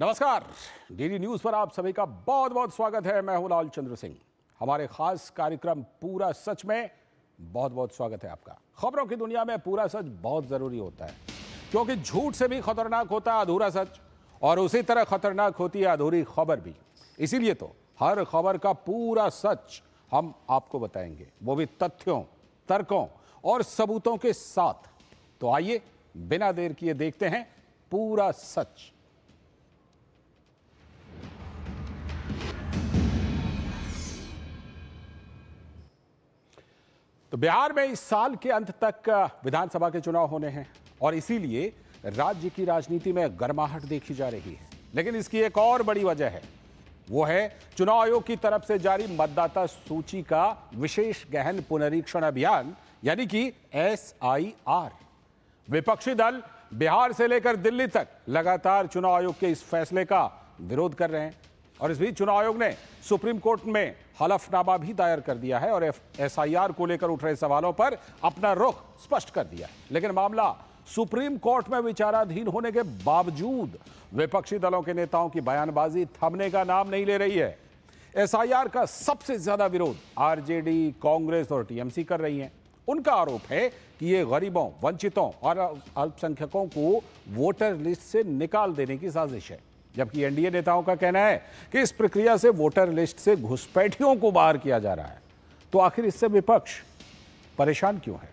नमस्कार, DD news पर आप सभी का बहुत बहुत स्वागत है। मैं हूं लालचंद्र सिंह। हमारे खास कार्यक्रम पूरा सच में बहुत बहुत स्वागत है आपका। खबरों की दुनिया में पूरा सच बहुत जरूरी होता है, क्योंकि झूठ से भी खतरनाक होता है अधूरा सच, और उसी तरह खतरनाक होती है अधूरी खबर भी। इसीलिए तो हर खबर का पूरा सच हम आपको बताएंगे, वो भी तथ्यों, तर्कों और सबूतों के साथ। तो आइए बिना देर किए देखते हैं पूरा सच। तो बिहार में इस साल के अंत तक विधानसभा के चुनाव होने हैं, और इसीलिए राज्य की राजनीति में गर्माहट देखी जा रही है। लेकिन इसकी एक और बड़ी वजह है, वो है चुनाव आयोग की तरफ से जारी मतदाता सूची का विशेष गहन पुनरीक्षण अभियान, यानी कि SIR। विपक्षी दल बिहार से लेकर दिल्ली तक लगातार चुनाव आयोग के इस फैसले का विरोध कर रहे हैं, और इस बीच चुनाव आयोग ने सुप्रीम कोर्ट में हलफनामा भी दायर कर दिया है और SIR को लेकर उठ रहे सवालों पर अपना रुख स्पष्ट कर दिया है। लेकिन मामला सुप्रीम कोर्ट में विचाराधीन होने के बावजूद विपक्षी दलों के नेताओं की बयानबाजी थमने का नाम नहीं ले रही है। SIR का सबसे ज्यादा विरोध RJD, कांग्रेस और TMC कर रही हैं। उनका आरोप है कि ये गरीबों, वंचितों और अल्पसंख्यकों को वोटर लिस्ट से निकाल देने की साजिश है, जबकि NDA नेताओं का कहना है कि इस प्रक्रिया से वोटर लिस्ट से घुसपैठियों को बाहर किया जा रहा है। तो आखिर इससे विपक्ष परेशान क्यों है?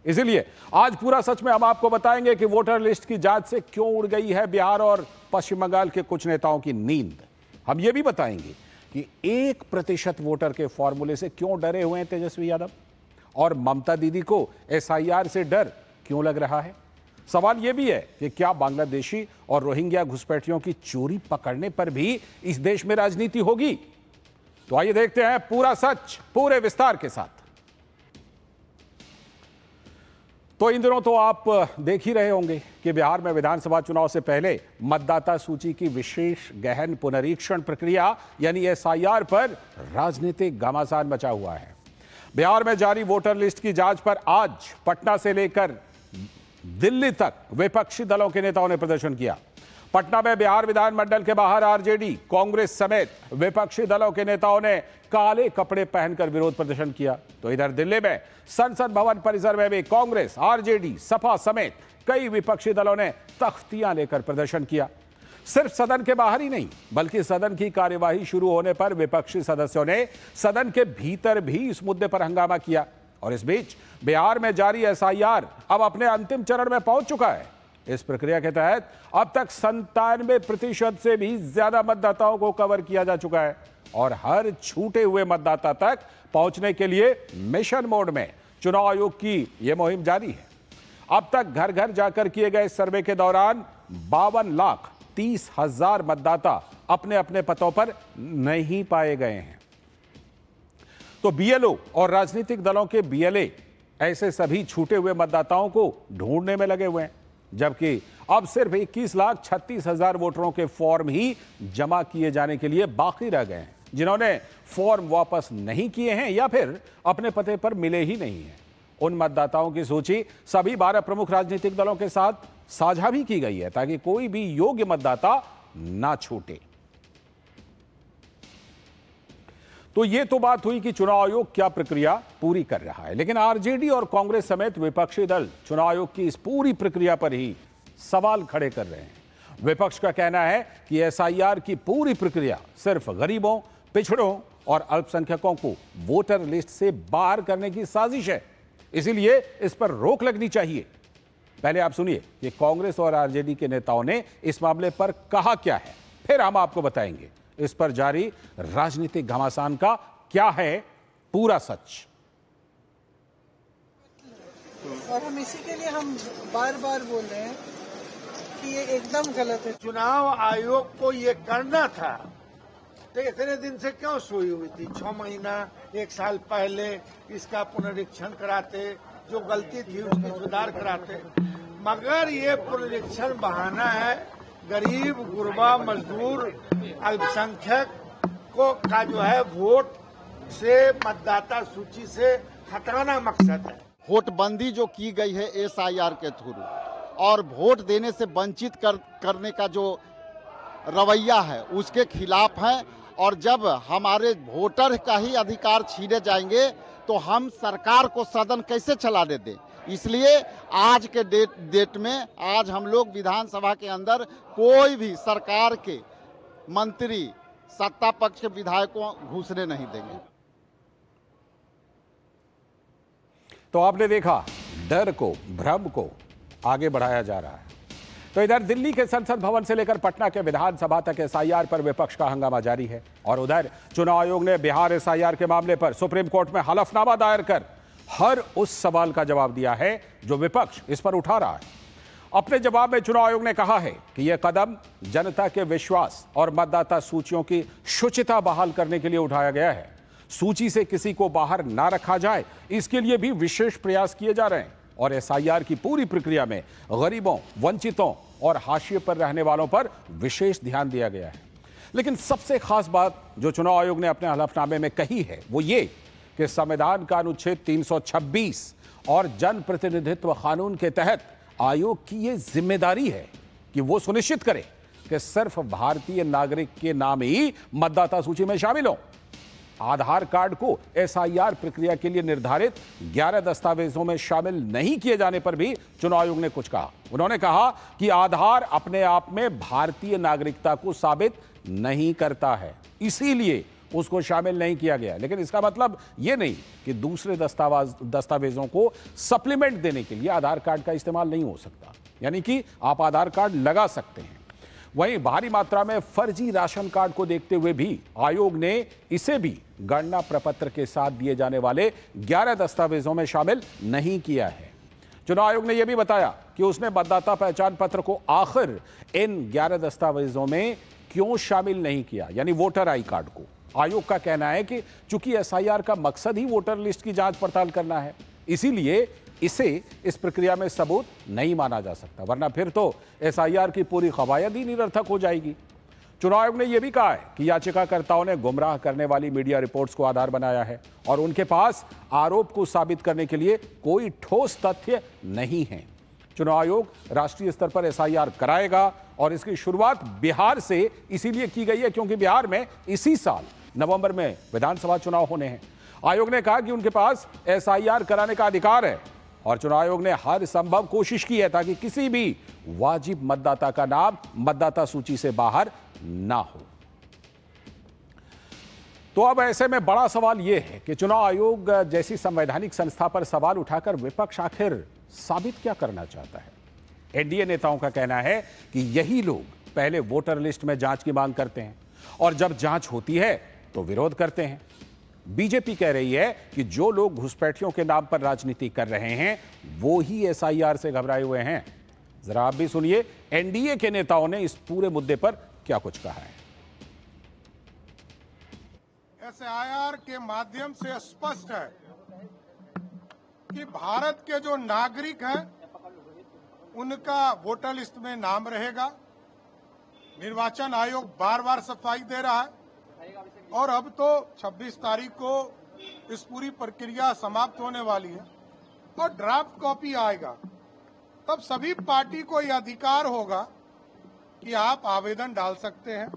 इसीलिए आज पूरा सच में हम आपको बताएंगे कि वोटर लिस्ट की जांच से क्यों उड़ गई है बिहार और पश्चिम बंगाल के कुछ नेताओं की नींद। हम ये भी बताएंगे कि 1% वोटर के फॉर्मूले से क्यों डरे हुए हैं तेजस्वी यादव, और ममता दीदी को SIR से डर क्यों लग रहा है। सवाल यह भी है कि क्या बांग्लादेशी और रोहिंग्या घुसपैठियों की चोरी पकड़ने पर भी इस देश में राजनीति होगी? तो आइए देखते हैं पूरा सच पूरे विस्तार के साथ। तो इन दिनों तो आप देख ही रहे होंगे कि बिहार में विधानसभा चुनाव से पहले मतदाता सूची की विशेष गहन पुनरीक्षण प्रक्रिया यानी SIR पर राजनीतिक घमासान मचा हुआ है। बिहार में जारी वोटर लिस्ट की जांच पर आज पटना से लेकर दिल्ली तक विपक्षी दलों के नेताओं ने प्रदर्शन किया। पटना में बिहार विधानमंडल के बाहर RJD, कांग्रेस समेत विपक्षी दलों के नेताओं ने काले कपड़े पहनकर विरोध प्रदर्शन किया। तो इधर दिल्ली में संसद भवन परिसर में भी कांग्रेस, RJD, सपा समेत कई विपक्षी दलों ने तख्तियां लेकर प्रदर्शन किया। सिर्फ सदन के बाहर ही नहीं, बल्कि सदन की कार्यवाही शुरू होने पर विपक्षी सदस्यों ने सदन के भीतर भी इस मुद्दे पर हंगामा किया। और इस बीच बिहार में जारी SIR अब अपने अंतिम चरण में पहुंच चुका है। इस प्रक्रिया के तहत अब तक 97% से भी ज्यादा मतदाताओं को कवर किया जा चुका है, और हर छूटे हुए मतदाता तक पहुंचने के लिए मिशन मोड में चुनाव आयोग की यह मुहिम जारी है। अब तक घर घर जाकर किए गए सर्वे के दौरान 52,30,000 मतदाता अपने अपने पतों पर नहीं पाए गए हैं। तो BLO और राजनीतिक दलों के BLA ऐसे सभी छूटे हुए मतदाताओं को ढूंढने में लगे हुए हैं, जबकि अब सिर्फ 21,36,000 वोटरों के फॉर्म ही जमा किए जाने के लिए बाकी रह गए हैं, जिन्होंने फॉर्म वापस नहीं किए हैं या फिर अपने पते पर मिले ही नहीं हैं। उन मतदाताओं की सूची सभी 12 प्रमुख राजनीतिक दलों के साथ साझा भी की गई है, ताकि कोई भी योग्य मतदाता ना छूटे। तो यह तो बात हुई कि चुनाव आयोग क्या प्रक्रिया पूरी कर रहा है, लेकिन RJD और कांग्रेस समेत विपक्षी दल चुनाव आयोग की इस पूरी प्रक्रिया पर ही सवाल खड़े कर रहे हैं। विपक्ष का कहना है कि SIR की पूरी प्रक्रिया सिर्फ गरीबों, पिछड़ों और अल्पसंख्यकों को वोटर लिस्ट से बाहर करने की साजिश है, इसीलिए इस पर रोक लगनी चाहिए। पहले आप सुनिए कि कांग्रेस और RJD के नेताओं ने इस मामले पर कहा क्या है, फिर हम आपको बताएंगे इस पर जारी राजनीतिक घमासान का क्या है पूरा सच। और हम इसी के लिए हम बार बार बोल रहे हैं कि ये एकदम गलत है। चुनाव आयोग को ये करना था तो इतने दिन से क्यों सोई हुई थी? 6 महीना, 1 साल पहले इसका पुनरीक्षण कराते, जो गलती थी उसकी सुधार कराते। मगर ये पुनरीक्षण बहाना है। गरीब, गुरबा, मजदूर, अल्पसंख्यक को का जो है वोट से, मतदाता सूची से हटाना मकसद है। वोटबंदी जो की गई है SIR के थ्रू और वोट देने से वंचित करने का जो रवैया है उसके खिलाफ हैं। और जब हमारे वोटर का ही अधिकार छीने जाएंगे तो हम सरकार को सदन कैसे चलाने दें। इसलिए आज के डेट में आज हम लोग विधानसभा के अंदर कोई भी सरकार के मंत्री सत्ता पक्ष के विधायकों घुसने नहीं देंगे। तो आपने देखा डर को, भ्रम को आगे बढ़ाया जा रहा है। तो इधर दिल्ली के संसद भवन से लेकर पटना के विधानसभा तक एसआईआर पर विपक्ष का हंगामा जारी है और उधर चुनाव आयोग ने बिहार एसआईआर के मामले पर सुप्रीम कोर्ट में हलफनामा दायर कर हर उस सवाल का जवाब दिया है जो विपक्ष इस पर उठा रहा है। अपने जवाब में चुनाव आयोग ने कहा है कि यह कदम जनता के विश्वास और मतदाता सूचियों की शुचिता बहाल करने के लिए उठाया गया है। सूची से किसी को बाहर ना रखा जाए, इसके लिए भी विशेष प्रयास किए जा रहे हैं और एसआईआर की पूरी प्रक्रिया में गरीबों, वंचितों और हाशिए पर रहने वालों पर विशेष ध्यान दिया गया है। लेकिन सबसे खास बात जो चुनाव आयोग ने अपने हलफनामे में कही है वो ये कि संविधान का अनुच्छेद 326 और जन प्रतिनिधित्व कानून के तहत आयोग की यह जिम्मेदारी है कि वो सुनिश्चित करे कि सिर्फ भारतीय नागरिक के नाम ही मतदाता सूची में शामिल हो। आधार कार्ड को एसआईआर प्रक्रिया के लिए निर्धारित 11 दस्तावेजों में शामिल नहीं किए जाने पर भी चुनाव आयोग ने कुछ कहा। उन्होंने कहा कि आधार अपने आप में भारतीय नागरिकता को साबित नहीं करता है, इसीलिए उसको शामिल नहीं किया गया। लेकिन इसका मतलब यह नहीं कि दूसरे दस्तावेजों को सप्लीमेंट देने के लिए आधार कार्ड का इस्तेमाल नहीं हो सकता, यानी कि आप आधार कार्ड लगा सकते हैं। वहीं भारी मात्रा में फर्जी राशन कार्ड को देखते हुए भी आयोग ने इसे भी गणना प्रपत्र के साथ दिए जाने वाले 11 दस्तावेजों में शामिल नहीं किया है। चुनाव आयोग ने यह भी बताया कि उसने मतदाता पहचान पत्र को आखिर इन 11 दस्तावेजों में क्यों शामिल नहीं किया, यानी वोटर आई कार्ड को। आयोग का कहना है कि चूंकि एसआईआर का मकसद ही वोटर लिस्ट की जांच पड़ताल करना है, इसीलिए इसे इस प्रक्रिया में सबूत नहीं माना जा सकता, वरना फिर तो एसआईआर की पूरी कवायद ही निरर्थक हो जाएगी। चुनाव आयोग ने यह भी कहा है कि याचिकाकर्ताओं ने गुमराह करने वाली मीडिया रिपोर्ट्स को आधार बनाया है और उनके पास आरोप को साबित करने के लिए कोई ठोस तथ्य नहीं है। चुनाव आयोग राष्ट्रीय स्तर पर एसआईआर कराएगा और इसकी शुरुआत बिहार से इसीलिए की गई है क्योंकि बिहार में इसी साल नवंबर में विधानसभा चुनाव होने हैं। आयोग ने कहा कि उनके पास एसआईआर कराने का अधिकार है और चुनाव आयोग ने हर संभव कोशिश की है ताकि किसी भी वाजिब मतदाता का नाम मतदाता सूची से बाहर ना हो। तो अब ऐसे में बड़ा सवाल यह है कि चुनाव आयोग जैसी संवैधानिक संस्था पर सवाल उठाकर विपक्ष आखिर साबित क्या करना चाहता है। एनडीए नेताओं का कहना है कि यही लोग पहले वोटर लिस्ट में जांच की मांग करते हैं और जब जांच होती है तो विरोध करते हैं। बीजेपी कह रही है कि जो लोग घुसपैठियों के नाम पर राजनीति कर रहे हैं वो ही एसआईआर से घबराए हुए हैं। जरा आप भी सुनिए एनडीए के नेताओं ने इस पूरे मुद्दे पर क्या कुछ कहा है। एसआईआर के माध्यम से स्पष्ट है कि भारत के जो नागरिक हैं उनका वोटर लिस्ट में नाम रहेगा। निर्वाचन आयोग बार बार सफाई दे रहा है और अब तो 26 तारीख को इस पूरी प्रक्रिया समाप्त होने वाली है और ड्राफ्ट कॉपी आएगा, तब सभी पार्टी को यह अधिकार होगा कि आप आवेदन डाल सकते हैं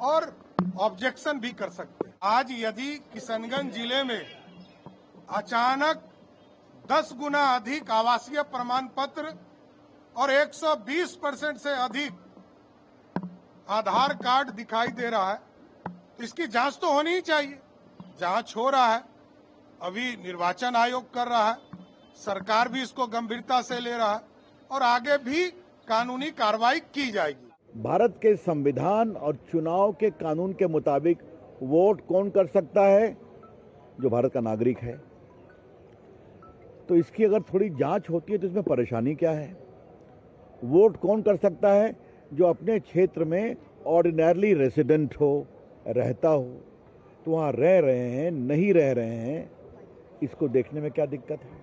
और ऑब्जेक्शन भी कर सकते हैं। आज यदि किशनगंज जिले में अचानक 10 गुना अधिक आवासीय प्रमाण पत्र और 120% से अधिक आधार कार्ड दिखाई दे रहा है, इसकी जांच तो होनी ही चाहिए। जांच हो रहा है, अभी निर्वाचन आयोग कर रहा है, सरकार भी इसको गंभीरता से ले रहा है और आगे भी कानूनी कार्रवाई की जाएगी। भारत के संविधान और चुनाव के कानून के मुताबिक वोट कौन कर सकता है? जो भारत का नागरिक है। तो इसकी अगर थोड़ी जांच होती है तो इसमें परेशानी क्या है? वोट कौन कर सकता है? जो अपने क्षेत्र में ऑर्डिनरली रेजिडेंट हो, रहता हो, तो वहाँ रह रहे हैं, नहीं रह रहे हैं, इसको देखने में क्या दिक्कत है?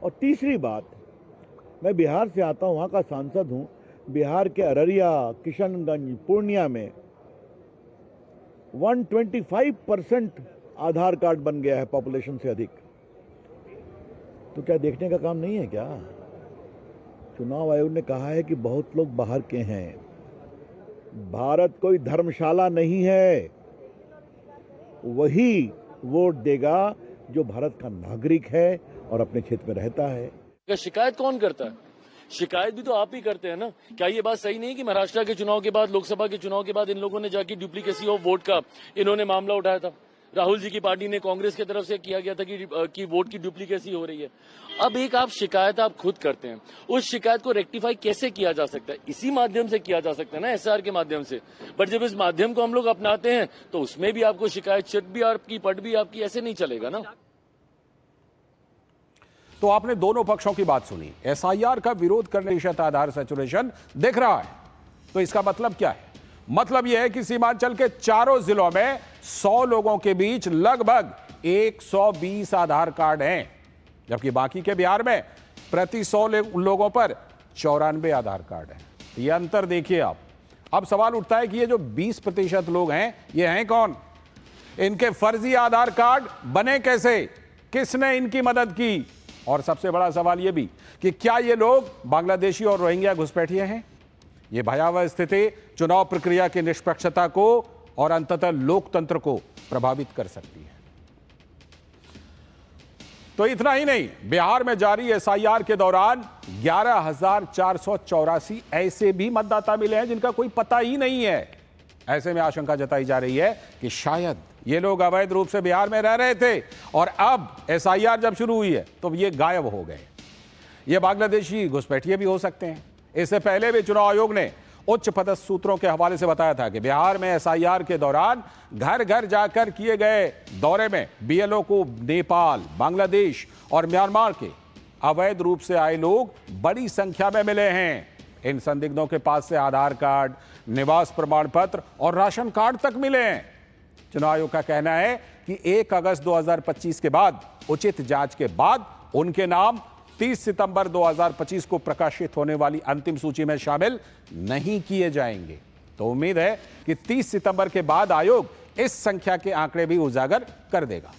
और तीसरी बात, मैं बिहार से आता हूँ, वहाँ का सांसद हूँ। बिहार के अररिया, किशनगंज, पूर्णिया में 125% आधार कार्ड बन गया है पॉपुलेशन से अधिक। तो क्या देखने का काम नहीं है क्या? चुनाव आयोग ने कहा है कि बहुत लोग बाहर के हैं, भारत कोई धर्मशाला नहीं है। वही वोट देगा जो भारत का नागरिक है और अपने क्षेत्र में रहता है। शिकायत कौन करता है? शिकायत भी तो आप ही करते हैं ना। क्या ये बात सही नहीं कि महाराष्ट्र के चुनाव के बाद, लोकसभा के चुनाव के बाद इन लोगों ने जाके डुप्लीकेसी ऑफ वोट का इन्होंने मामला उठाया था? राहुल जी की पार्टी ने, कांग्रेस की तरफ से किया गया था कि वोट की डुप्लीकेसी हो रही है। अब एक आप शिकायत आप खुद करते हैं, उस शिकायत को रेक्टिफाई कैसे किया जा सकता है? इसी माध्यम से किया जा सकता है ना, एसआर के माध्यम से। बट जब इस माध्यम को हम लोग अपनाते हैं तो उसमें भी आपको शिकायत, चिट भी आपकी, पट भी आपकी, ऐसे नहीं चलेगा ना। तो आपने दोनों पक्षों की बात सुनी। एसआईआर का विरोध करने प्रतिशत आधार सैचुरेशन दिख रहा है, तो इसका मतलब क्या है? मतलब यह है कि सीमांचल के चारों जिलों में 100 लोगों के बीच लगभग 120 आधार कार्ड हैं, जबकि बाकी के बिहार में प्रति 100 लोगों पर 94 आधार कार्ड हैं। यह अंतर देखिए आप। अब सवाल उठता है कि ये जो 20% लोग हैं, ये हैं कौन? इनके फर्जी आधार कार्ड बने कैसे? किसने इनकी मदद की? और सबसे बड़ा सवाल यह भी कि क्या ये लोग बांग्लादेशी और रोहिंग्या घुसपैठिए हैं? यह भयावह स्थिति चुनाव प्रक्रिया की निष्पक्षता को और अंततः लोकतंत्र को प्रभावित कर सकती है। तो इतना ही नहीं, बिहार में जारी एसआईआर के दौरान 11,484 ऐसे भी मतदाता मिले हैं जिनका कोई पता ही नहीं है। ऐसे में आशंका जताई जा रही है कि शायद ये लोग अवैध रूप से बिहार में रह रहे थे और अब एसआईआर जब शुरू हुई है तो ये गायब हो गए। ये बांग्लादेशी घुसपैठिए भी हो सकते हैं। इससे पहले भी चुनाव आयोग ने उच्च पदस्थ सूत्रों के हवाले से बताया था कि बिहार में एसआईआर के दौरान घर घर जाकर किए गए दौरे में बीएलओ को नेपाल, बांग्लादेश और म्यांमार के अवैध रूप से आए लोग बड़ी संख्या में मिले हैं। इन संदिग्धों के पास से आधार कार्ड, निवास प्रमाण पत्र और राशन कार्ड तक मिले हैं। चुनाव आयोग का कहना है कि 1 अगस्त 2025 के बाद उचित जांच के बाद उनके नाम 30 सितंबर 2025 को प्रकाशित होने वाली अंतिम सूची में शामिल नहीं किए जाएंगे। तो उम्मीद है कि 30 सितंबर के बाद आयोग इस संख्या के आंकड़े भी उजागर कर देगा।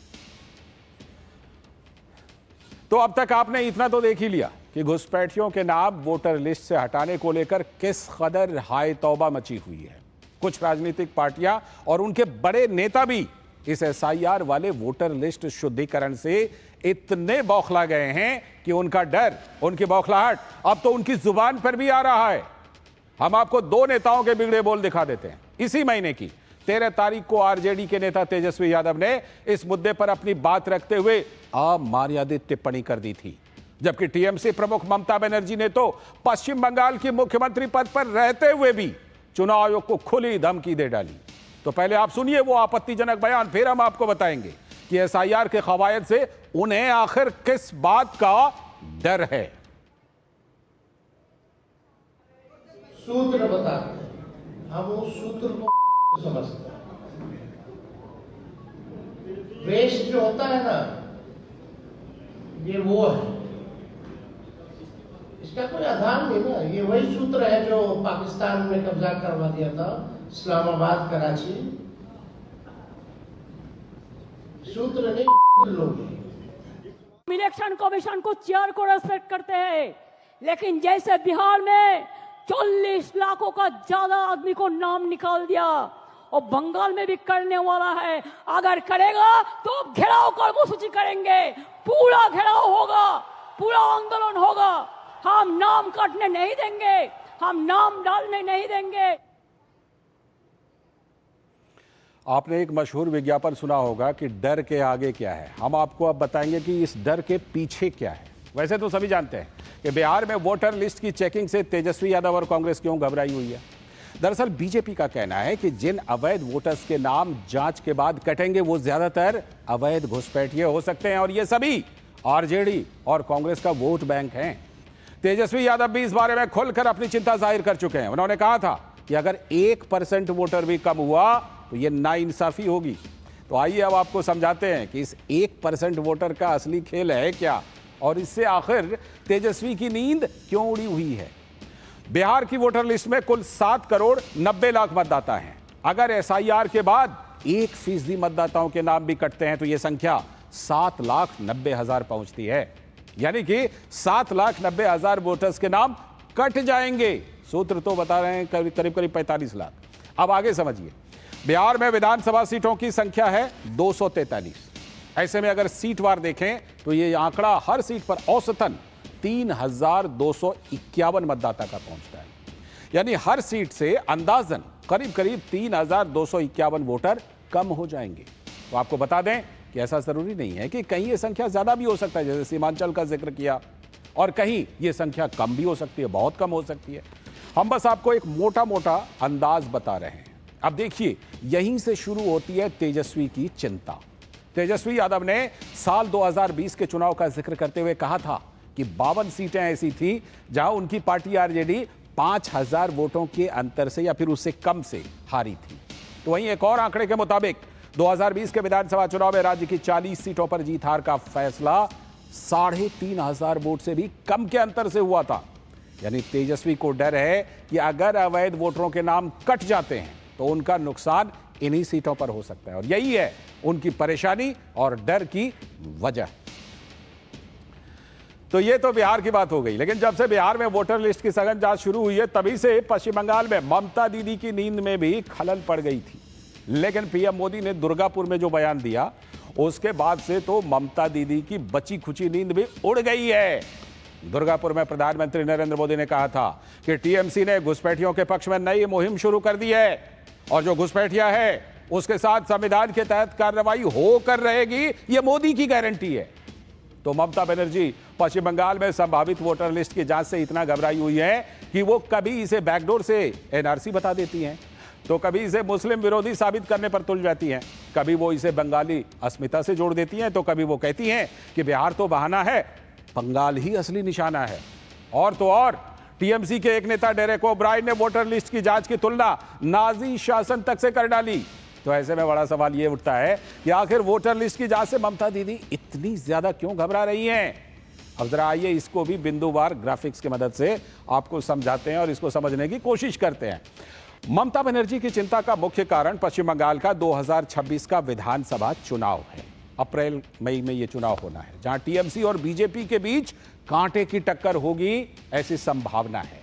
तो अब तक आपने इतना तो देख ही लिया कि घुसपैठियों के नाम वोटर लिस्ट से हटाने को लेकर किस कदर हाय तौबा मची हुई है। कुछ राजनीतिक पार्टियां और उनके बड़े नेता भी इस एसआईआर वाले वोटर लिस्ट शुद्धिकरण से इतने बौखला गए हैं कि उनका डर, उनकी बौखलाहट अब तो उनकी जुबान पर भी आ रहा है। हम आपको 2 नेताओं के बिगड़े बोल दिखा देते हैं। इसी महीने की 13 तारीख को आरजेडी के नेता तेजस्वी यादव ने इस मुद्दे पर अपनी बात रखते हुए अमर्यादित टिप्पणी कर दी थी, जबकि टीएमसी प्रमुख ममता बनर्जी ने तो पश्चिम बंगाल की मुख्यमंत्री पद पर रहते हुए भी चुनाव आयोग को खुली धमकी दे डाली। तो पहले आप सुनिए वो आपत्तिजनक बयान, फिर हम आपको बताएंगे कि एसआईआर के कवायद से उन्हें आखिर किस बात का डर है। सूत्र बताते हैं, हम उस सूत्र को समझते हैं। वेस्ट जो होता है ना, ये वो है, इसका कोई आधार नहीं ना। ये वही सूत्र है जो पाकिस्तान में कब्जा करवा दिया था, इस्लामाबाद, कराची। सूत्र नहीं, लोग इलेक्शन कमीशन को चेयर को रेस्पेक्ट करते हैं, लेकिन जैसे बिहार में 40 लाखों का ज्यादा आदमी को नाम निकाल दिया और बंगाल में भी करने वाला है। अगर करेगा तो घेराव कर्मसूची करेंगे, पूरा घेराव होगा, पूरा आंदोलन होगा। हम नाम काटने नहीं देंगे, हम नाम डालने नहीं देंगे। आपने एक मशहूर विज्ञापन सुना होगा कि डर के आगे क्या है। हम आपको अब बताएंगे कि इस डर के पीछे क्या है। वैसे तो सभी जानते हैं कि बिहार में वोटर लिस्ट की चेकिंग से तेजस्वी यादव और कांग्रेस क्यों घबराई हुई है। दरअसल बीजेपी का कहना है कि जिन अवैध वोटर्स के नाम जांच के बाद कटेंगे वो ज्यादातर अवैध घुसपैठिए हो सकते हैं और ये सभी आरजेडी और कांग्रेस का वोट बैंक हैं। तेजस्वी यादव भी इस बारे में खुलकर अपनी चिंता जाहिर कर चुके हैं। उन्होंने कहा था कि अगर 1% वोटर भी कम हुआ तो ये नाइंसाफी होगी। तो आइए अब आपको समझाते हैं कि इस 1% वोटर का असली खेल है क्या और इससे आखिर तेजस्वी की नींद क्यों उड़ी हुई है। बिहार की वोटर लिस्ट में कुल 7 करोड़ 90 लाख मतदाता हैं। अगर एसआईआर के बाद 1% मतदाताओं के नाम भी कटते हैं तो यह संख्या 7,90,000 पहुंचती है। यानी कि 7,90,000 वोटर्स के नाम कट जाएंगे। सूत्र तो बता रहे हैं करीब 45 लाख। अब आगे समझिए, बिहार में विधानसभा सीटों की संख्या है 243। ऐसे में अगर सीटवार देखें तो ये आंकड़ा हर सीट पर औसतन 3251 मतदाता का पहुंचता है। यानी हर सीट से अंदाजन करीब करीब 3251 वोटर कम हो जाएंगे। तो आपको बता दें कि ऐसा जरूरी नहीं है कि कहीं ये संख्या ज्यादा भी हो सकता है, जैसे सीमांचल का जिक्र किया, और कहीं ये संख्या कम भी हो सकती है, बहुत कम हो सकती है। हम बस आपको एक मोटा मोटा अंदाज बता रहे हैं। अब देखिए, यहीं से शुरू होती है तेजस्वी की चिंता। तेजस्वी यादव ने साल 2020 के चुनाव का जिक्र करते हुए कहा था कि 52 सीटें ऐसी थी जहां उनकी पार्टी आरजेडी 5000 वोटों के अंतर से या फिर उससे कम से हारी थी। तो वहीं एक और आंकड़े के मुताबिक 2020 के विधानसभा चुनाव में राज्य की 40 सीटों पर जीत हार का फैसला 3500 वोट से भी कम के अंतर से हुआ था। यानी तेजस्वी को डर है कि अगर अवैध वोटरों के नाम कट जाते हैं तो उनका नुकसान इन्हीं सीटों पर हो सकता है, और यही है उनकी परेशानी और डर की वजह। तो ये तो बिहार की बात हो गई, लेकिन जब से बिहार में वोटर लिस्ट की सघन जांच शुरू हुई है, तभी से पश्चिम बंगाल में ममता दीदी की नींद में भी खलल पड़ गई थी। लेकिन पीएम मोदी ने दुर्गापुर में जो बयान दिया, उसके बाद से तो ममता दीदी की बची खुची नींद भी उड़ गई है। दुर्गापुर में प्रधानमंत्री नरेंद्र मोदी ने कहा था कि टीएमसी ने घुसपैठियों के पक्ष में नई मुहिम शुरू कर दी है, और जो घुसपैठिया है उसके साथ संविधान के तहत कार्रवाई होकर रहेगी, ये मोदी की गारंटी है। तो ममता बनर्जी पश्चिम बंगाल में संभावित वोटर लिस्ट की जांच से इतना घबराई हुई है कि वो कभी इसे बैकडोर से एनआरसी बता देती हैं, तो कभी इसे मुस्लिम विरोधी साबित करने पर तुल जाती हैं, कभी वो इसे बंगाली अस्मिता से जोड़ देती हैं, तो कभी वो कहती हैं कि बिहार तो बहाना है, बंगाल ही असली निशाना है। और तो और टीएमसी के एक नेता डेरेक ओब्रायन ने वोटर लिस्ट की जांच की तुलना नाजी शासन तक से कर डाली। तो ऐसे में बड़ा सवाल यह उठता है कि आखिर वोटर लिस्ट की जांच से ममता दीदी इतनी ज्यादा क्यों घबरा रही हैं? अब जरा आइए इसको भी बिंदुवार ग्राफिक्स की मदद से आपको समझाते हैं और इसको समझने की कोशिश करते हैं। ममता बनर्जी की चिंता का मुख्य कारण पश्चिम बंगाल का 2026 का विधानसभा चुनाव है। अप्रैल मई में यह चुनाव होना है, जहां टीएमसी और बीजेपी के बीच कांटे की टक्कर होगी, ऐसी संभावना है।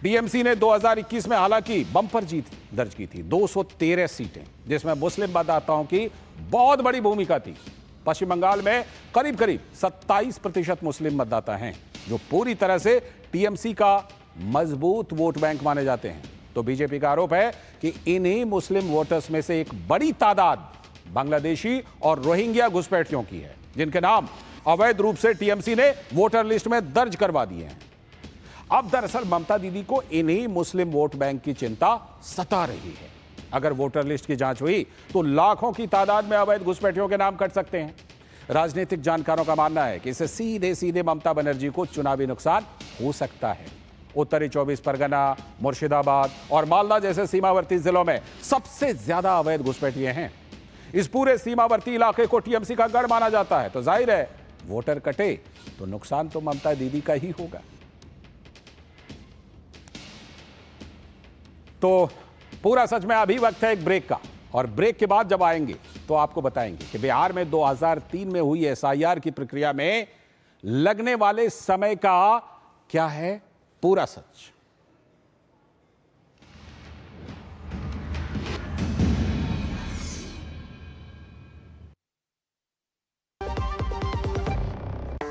टीएमसी ने 2021 में हालांकि बम्पर जीत दर्ज की थी, 213 सीटें, जिसमें मुस्लिम मतदाताओं की बहुत बड़ी भूमिका थी। पश्चिम बंगाल में करीब करीब 27% मुस्लिम मतदाता हैं, जो पूरी तरह से टीएमसी का मजबूत वोट बैंक माने जाते हैं। तो बीजेपी का आरोप है कि इन्हीं मुस्लिम वोटर्स में से एक बड़ी तादाद बांग्लादेशी और रोहिंग्या घुसपैठियों की है, जिनके नाम अवैध रूप से टीएमसी ने वोटर लिस्ट में दर्ज करवा दिए हैं। अब दरअसल ममता दीदी को इन्हीं मुस्लिम वोट बैंक की चिंता सता रही है। अगर वोटर लिस्ट की जांच हुई तो लाखों की तादाद में अवैध घुसपैठियों के नाम कट सकते हैं। राजनीतिक जानकारों का मानना है कि इससे सीधे सीधे ममता बनर्जी को चुनावी नुकसान हो सकता है। उत्तरी 24 परगना, मुर्शिदाबाद और मालदा जैसे सीमावर्ती जिलों में सबसे ज्यादा अवैध घुसपैठिए हैं। इस पूरे सीमावर्ती इलाके को टीएमसी का गढ़ माना जाता है, तो जाहिर है वोटर कटे तो नुकसान तो ममता दीदी का ही होगा। तो पूरा सच में अभी वक्त है एक ब्रेक का, और ब्रेक के बाद जब आएंगे तो आपको बताएंगे कि बिहार में 2003 में हुई एसआईआर की प्रक्रिया में लगने वाले समय का क्या है पूरा सच।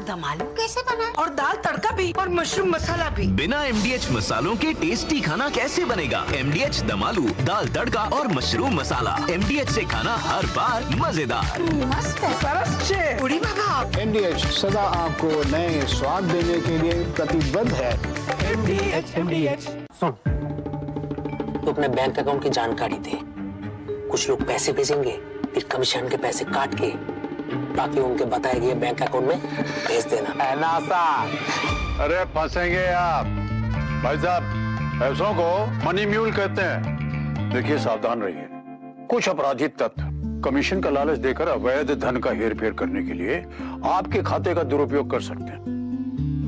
दम आलू कैसे बना, और दाल तड़का भी, और मशरूम मसाला भी। बिना एमडीएच मसालों के टेस्टी खाना कैसे बनेगा? एमडीएच दम आलू, दाल तड़का और मशरूम मसाला। एमडीएच से खाना हर बार मजेदार। मस्त है, सरस छे। उड़ी बाबा। एमडीएच सदा आपको नए स्वाद देने के लिए प्रतिबद्ध है। एमडीएच। सुन, तो अपने बैंक अकाउंट की जानकारी दे। कुछ लोग पैसे भेजेंगे, फिर कमीशन के पैसे काट के बाकी उनके बताए गए बैंक अकाउंट में भेज देना। नासा। अरे फंसेंगे आप भाई साहब, पैसों को मनी म्यूल कहते हैं। देखिए सावधान रहिए, कुछ अपराधी तत्व कमीशन का लालच देकर अवैध धन का हेरफेर करने के लिए आपके खाते का दुरुपयोग कर सकते हैं।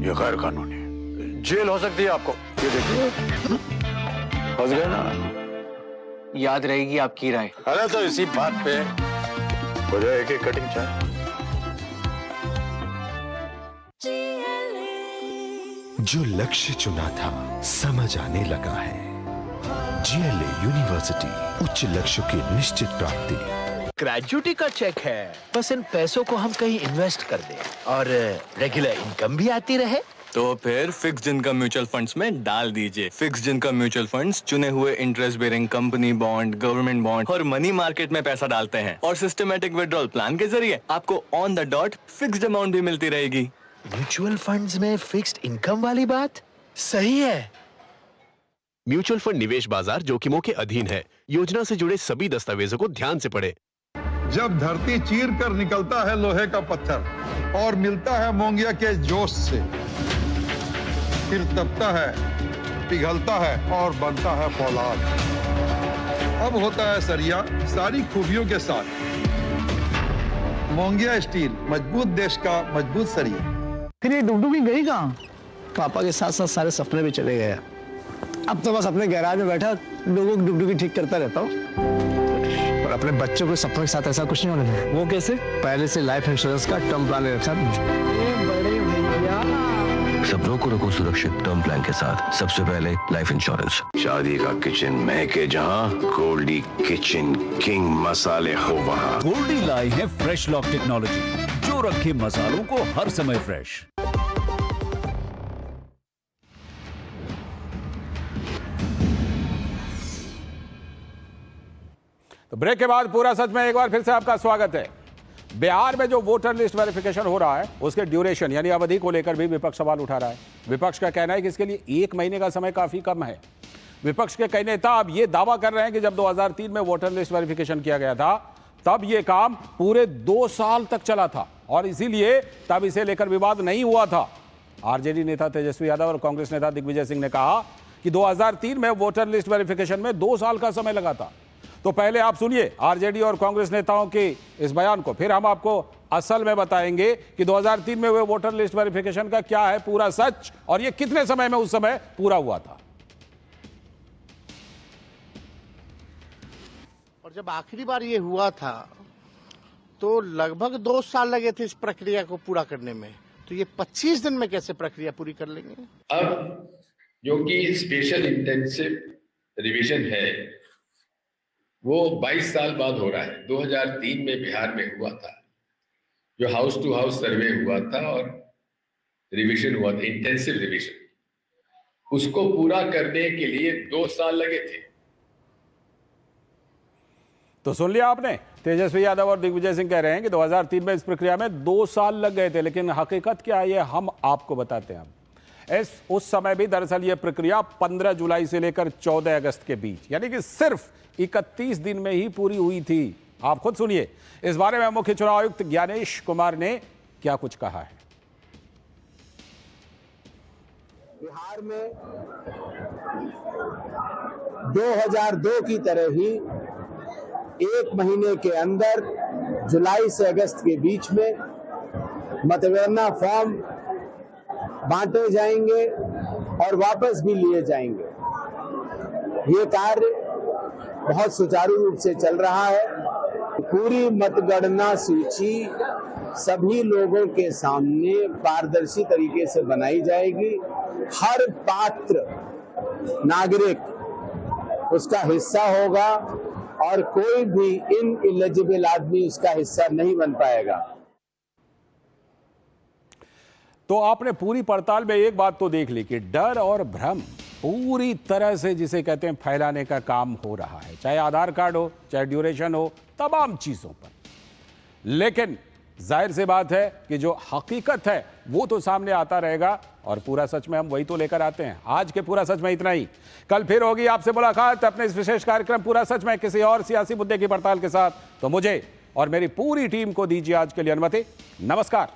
ये गैर कानूनी है, जेल हो सकती है आपको। ये देखिए फंस गए ना। याद रहेगी आपकी राय। अरे तो इसी बात पे हो जाए एक कटिंग चाय। जो लक्ष्य चुना था समझ आने लगा है, GLA यूनिवर्सिटी, उच्च लक्ष्यों की निश्चित प्राप्ति। ग्रेजुएटी का चेक है, बस इन पैसों को हम कहीं इन्वेस्ट कर दें और रेगुलर इनकम भी आती रहे। तो फिर फिक्स्ड इनकम म्यूचुअल फंड्स में डाल दीजिए। फिक्स्ड इनकम म्यूचुअल फंड्स चुने हुए interest bearing company bond, government bond और मनी मार्केट में पैसा डालते हैं और सिस्टमैटिक विड्रॉल प्लान के जरिए आपको on the dot fixed amount भी मिलती रहेगी। म्यूचुअल फंड्स में फिक्स्ड इनकम वाली बात सही है। म्यूचुअल फंड निवेश बाजार जोखिमों के अधीन है। योजना से जुड़े सभी दस्तावेजों को ध्यान से पढ़ें। जब धरती चीर कर निकलता है लोहे का पत्थर और मिलता है मोंगिया के जोश से, फिर तपता है, पिघलता है और बनता है फौलाद। अब होता है सरिया सारी खूबियों के साथ। मोंगिया स्टील, मजबूत देश का मजबूत सरिया। फिर ये डुगडुगी गई कहाँ? पापा के साथ साथ सारे सपने भी चले गए। अब तो बस अपने गैराज में बैठा लोगों की डुगडुगी ठीक करता रहता हूँ। और अपने बच्चों के सपनों के साथ ऐसा कुछ नहीं होने देना। वो कैसे? पहले से लाइफ इंश्योरेंस का टर्म प्लान ले रखा। बड़े भैया, सपनों को रखो सुरक्षित टर्म प्लान के साथ। सबसे पहले लाइफ इंश्योरेंस। शादी का किचन महके जहां, गोल्डी किचन किंग मसाले हो वहां। गोल्डी लाई है फ्रेश लॉक टेक्नोलॉजी जो रखे मसालों को हर समय फ्रेश। तो ब्रेक के बाद पूरा सच में एक बार फिर से आपका स्वागत है। बिहार में जो वोटर लिस्ट वेरिफिकेशन हो रहा है उसके ड्यूरेशन यानी अवधि को लेकर भी विपक्ष सवाल उठा रहा है। विपक्ष का कहना है कि इसके लिए 1 महीने का समय काफी कम है। विपक्ष के कई नेता अब ये दावा कर रहे हैं कि जब 2003 में वोटर लिस्ट वेरिफिकेशन किया गया था तब ये काम पूरे 2 साल तक चला था और इसीलिए तब इसे लेकर विवाद नहीं हुआ था। आरजेडी नेता तेजस्वी यादव और कांग्रेस नेता दिग्विजय सिंह ने कहा कि 2003 में वोटर लिस्ट वेरिफिकेशन में 2 साल का समय लगा था। तो पहले आप सुनिए आरजेडी और कांग्रेस नेताओं के इस बयान को, फिर हम आपको असल में बताएंगे कि 2003 में हुए वोटर लिस्ट वेरिफिकेशन का क्या है पूरा सच और ये कितने समय में उस समय पूरा हुआ था। और जब आखिरी बार ये हुआ था तो लगभग 2 साल लगे थे इस प्रक्रिया को पूरा करने में। तो ये 25 दिन में कैसे प्रक्रिया पूरी कर लेंगे? अब जो कि स्पेशल इंटेंसिव रिवीजन है वो 22 साल बाद हो रहा है। 2003 में बिहार में हुआ था जो हाउस टू हाउस सर्वे हुआ था और रिवीजन हुआ था, इंटेंसिव रिवीजन। उसको पूरा करने के लिए 2 साल लगे थे। तो सुन लिया आपने, तेजस्वी यादव और दिग्विजय सिंह कह रहे हैं कि 2003 में इस प्रक्रिया में 2 साल लग गए थे, लेकिन हकीकत क्या है ये हम आपको बताते हैं। उस समय भी दरअसल ये प्रक्रिया 15 जुलाई से लेकर 14 अगस्त के बीच यानी कि सिर्फ 31 दिन में ही पूरी हुई थी। आप खुद सुनिए इस बारे में मुख्य चुनाव आयुक्त ज्ञानेश कुमार ने क्या कुछ कहा है। बिहार में 2002 की तरह ही 1 महीने के अंदर जुलाई से अगस्त के बीच में मतगणना फॉर्म बांटे जाएंगे और वापस भी लिए जाएंगे। ये कार्य बहुत सुचारू रूप से चल रहा है। पूरी मतगणना सूची सभी लोगों के सामने पारदर्शी तरीके से बनाई जाएगी। हर पात्र नागरिक उसका हिस्सा होगा और कोई भी इनएलिजिबल आदमी उसका हिस्सा नहीं बन पाएगा। तो आपने पूरी पड़ताल में एक बात तो देख ली कि डर और भ्रम पूरी तरह से जिसे कहते हैं फैलाने का काम हो रहा है, चाहे आधार कार्ड हो, चाहे ड्यूरेशन हो, तमाम चीजों पर। लेकिन जाहिर सी बात है कि जो हकीकत है वो तो सामने आता रहेगा और पूरा सच में हम वही तो लेकर आते हैं। आज के पूरा सच में इतना ही। कल फिर होगी आपसे मुलाकात अपने इस विशेष कार्यक्रम पूरा सच में किसी और सियासी मुद्दे की पड़ताल के साथ। तो मुझे और मेरी पूरी टीम को दीजिए आज के लिए अनुमति। नमस्कार।